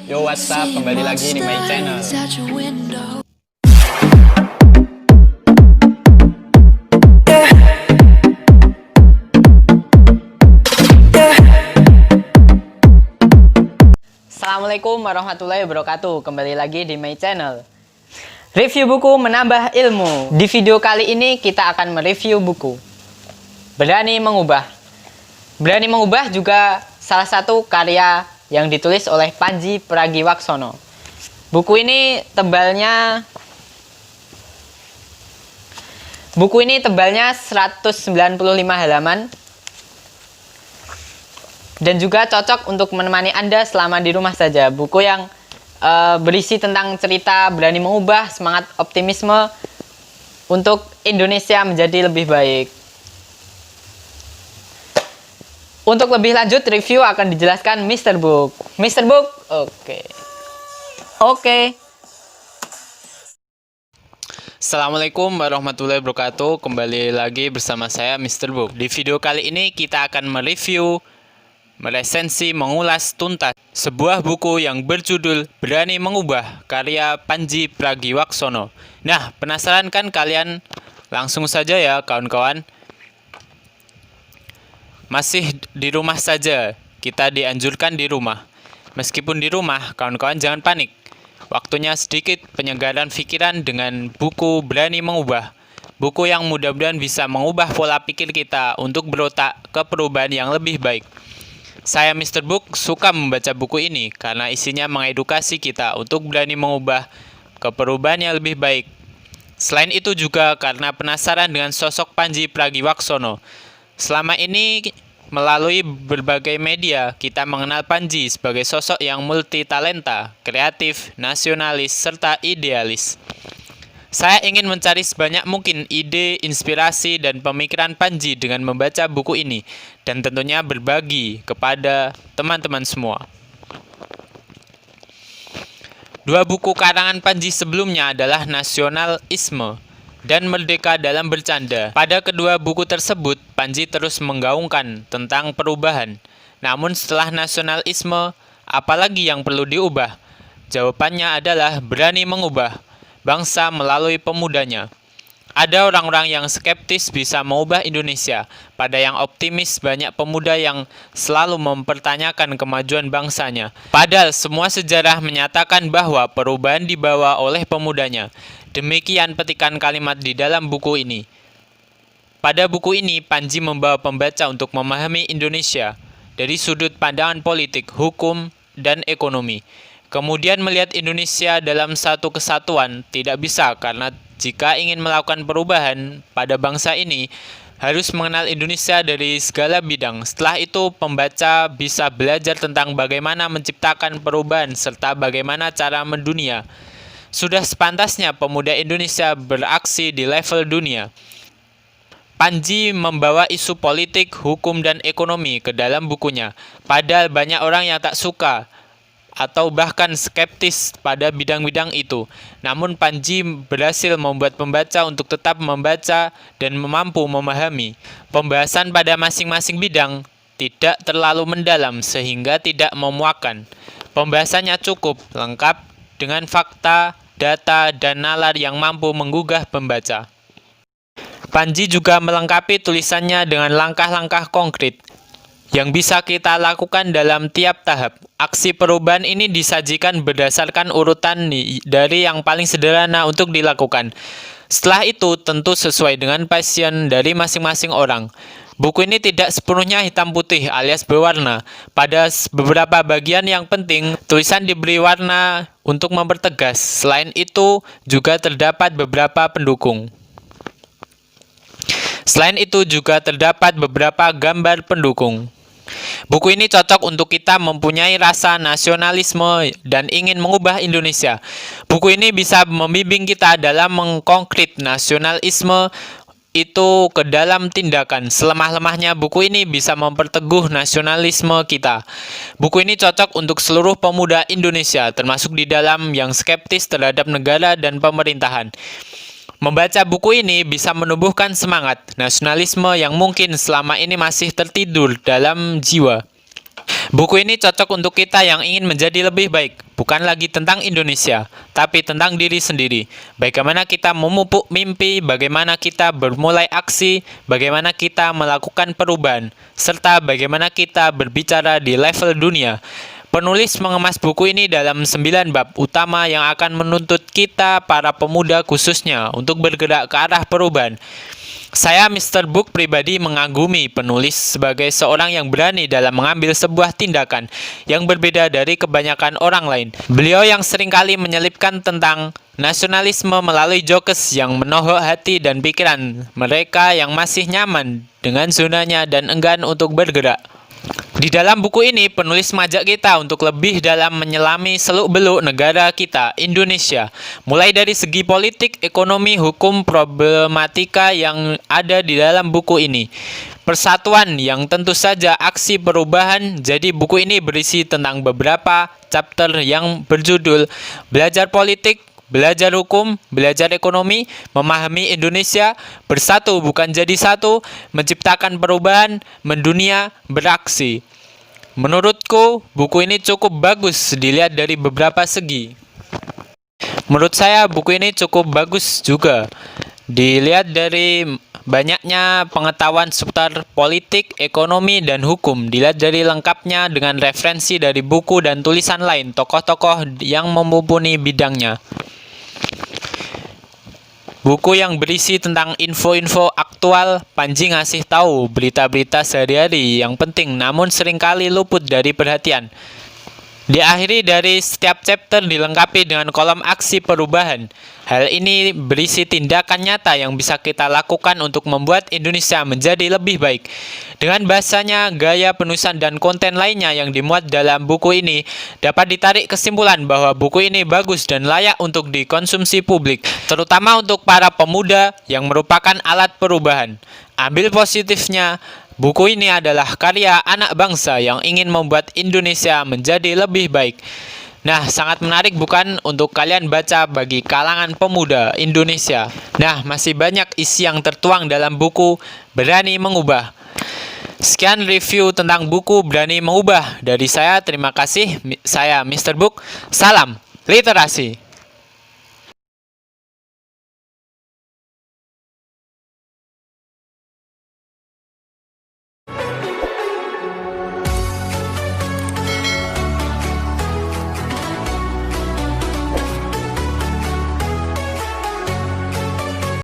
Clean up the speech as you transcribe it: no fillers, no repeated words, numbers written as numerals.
Yo, what's up? Kembali lagi di my channel. Assalamualaikum warahmatullahi wabarakatuh. Kembali lagi di my channel. Review buku menambah ilmu. Di video kali ini kita akan mereview buku Berani Mengubah. Berani Mengubah juga salah satu karya yang ditulis oleh Pandji Pragiwaksono. Buku ini tebalnya 195 halaman dan juga cocok untuk menemani Anda selama di rumah saja. Buku yang berisi tentang cerita berani mengubah, semangat optimisme untuk Indonesia menjadi lebih baik. Untuk lebih lanjut, review akan dijelaskan Mr. Book. Mr. Book, oke. Assalamualaikum warahmatullahi wabarakatuh. Kembali lagi bersama saya Mr. Book. Di video kali ini kita akan mereview, meresensi, mengulas tuntas sebuah buku yang berjudul Berani Mengubah, karya Pandji Pragiwaksono. Nah, penasaran kan kalian? Langsung saja ya kawan-kawan. Masih di rumah saja, kita dianjurkan di rumah. Meskipun di rumah, kawan-kawan jangan panik. Waktunya sedikit penyegaran pikiran dengan buku Berani Mengubah. Buku yang mudah-mudahan bisa mengubah pola pikir kita untuk berotak ke perubahan yang lebih baik. Saya Mr. Book suka membaca buku ini karena isinya mengedukasi kita untuk berani mengubah ke perubahan yang lebih baik. Selain itu juga karena penasaran dengan sosok Pandji Pragiwaksono. Selama ini melalui berbagai media kita mengenal Pandji sebagai sosok yang multi talenta, kreatif, nasionalis, serta idealis. Saya ingin mencari sebanyak mungkin ide, inspirasi, dan pemikiran Pandji dengan membaca buku ini, dan tentunya berbagi kepada teman-teman semua. Dua buku karangan Pandji sebelumnya adalah Nasionalisme dan Merdeka dalam Bercanda. Pada kedua buku tersebut, Pandji terus menggaungkan tentang perubahan. Namun setelah nasionalisme, apalagi yang perlu diubah? Jawabannya adalah berani mengubah bangsa melalui pemudanya. Ada orang-orang yang skeptis bisa mengubah Indonesia. Pada yang optimis, banyak pemuda yang selalu mempertanyakan kemajuan bangsanya. Padahal semua sejarah menyatakan bahwa perubahan dibawa oleh pemudanya. Demikian petikan kalimat di dalam buku ini. Pada buku ini, Pandji membawa pembaca untuk memahami Indonesia dari sudut pandangan politik, hukum, dan ekonomi. Kemudian melihat Indonesia dalam satu kesatuan tidak bisa, karena jika ingin melakukan perubahan pada bangsa ini, harus mengenal Indonesia dari segala bidang. Setelah itu, pembaca bisa belajar tentang bagaimana menciptakan perubahan serta bagaimana cara mendunia. Sudah sepantasnya pemuda Indonesia beraksi di level dunia. Pandji membawa isu politik, hukum, dan ekonomi ke dalam bukunya. Padahal banyak orang yang tak suka atau bahkan skeptis pada bidang-bidang itu. Namun Pandji berhasil membuat pembaca untuk tetap membaca dan mampu memahami. Pembahasan pada masing-masing bidang tidak terlalu mendalam sehingga tidak memuakkan. Pembahasannya cukup lengkap dengan fakta, data, dan nalar yang mampu menggugah pembaca. Pandji juga melengkapi tulisannya dengan langkah-langkah konkret yang bisa kita lakukan dalam tiap tahap. Aksi perubahan ini disajikan berdasarkan urutan dari yang paling sederhana untuk dilakukan. Setelah itu tentu sesuai dengan passion dari masing-masing orang. Buku ini tidak sepenuhnya hitam putih alias berwarna. Pada beberapa bagian yang penting, tulisan diberi warna untuk mempertegas. Selain itu, juga terdapat beberapa pendukung. Selain itu, juga terdapat beberapa gambar pendukung. Buku ini cocok untuk kita mempunyai rasa nasionalisme dan ingin mengubah Indonesia. Buku ini bisa membimbing kita dalam mengkonkret nasionalisme itu ke dalam tindakan. Selemah-lemahnya buku ini bisa memperteguh nasionalisme kita. Buku ini cocok untuk seluruh pemuda Indonesia, termasuk di dalam yang skeptis terhadap negara dan pemerintahan. Membaca buku ini bisa menumbuhkan semangat nasionalisme yang mungkin selama ini masih tertidur dalam jiwa. Buku ini cocok untuk kita yang ingin menjadi lebih baik, bukan lagi tentang Indonesia, tapi tentang diri sendiri. Bagaimana kita memupuk mimpi, bagaimana kita bermulai aksi, bagaimana kita melakukan perubahan, serta bagaimana kita berbicara di level dunia. Penulis mengemas buku ini dalam 9 bab utama yang akan menuntut kita para pemuda khususnya untuk bergerak ke arah perubahan. Saya Mr. Book pribadi mengagumi penulis sebagai seorang yang berani dalam mengambil sebuah tindakan yang berbeda dari kebanyakan orang lain. Beliau yang seringkali menyelipkan tentang nasionalisme melalui jokes yang menohok hati dan pikiran mereka yang masih nyaman dengan zonanya dan enggan untuk bergerak. Di dalam buku ini, penulis mengajak kita untuk lebih dalam menyelami seluk-beluk negara kita, Indonesia. Mulai dari segi politik, ekonomi, hukum, problematika yang ada di dalam buku ini. Persatuan yang tentu saja aksi perubahan, jadi buku ini berisi tentang beberapa chapter yang berjudul Belajar Politik, Belajar Hukum, Belajar Ekonomi, Memahami Indonesia, Bersatu Bukan Jadi Satu, Menciptakan Perubahan, Mendunia, Beraksi. Menurutku, buku ini cukup bagus dilihat dari beberapa segi. Menurut saya, buku ini cukup bagus juga dilihat dari banyaknya pengetahuan seputar politik, ekonomi, dan hukum. Dilihat dari lengkapnya dengan referensi dari buku dan tulisan lain tokoh-tokoh yang mumpuni bidangnya. Buku yang berisi tentang info-info aktual, Panji ngasih tahu berita-berita sehari-hari yang penting namun seringkali luput dari perhatian. Diakhiri dari setiap chapter dilengkapi dengan kolom aksi perubahan. Hal ini berisi tindakan nyata yang bisa kita lakukan untuk membuat Indonesia menjadi lebih baik. Dengan bahasanya, gaya penulisan dan konten lainnya yang dimuat dalam buku ini, dapat ditarik kesimpulan bahwa buku ini bagus dan layak untuk dikonsumsi publik, terutama untuk para pemuda yang merupakan alat perubahan. Ambil positifnya, buku ini adalah karya anak bangsa yang ingin membuat Indonesia menjadi lebih baik. Nah, sangat menarik bukan untuk kalian baca bagi kalangan pemuda Indonesia. Nah, masih banyak isi yang tertuang dalam buku Berani Mengubah. Sekian review tentang buku Berani Mengubah dari saya. Terima kasih. Saya Mr. Book. Salam literasi.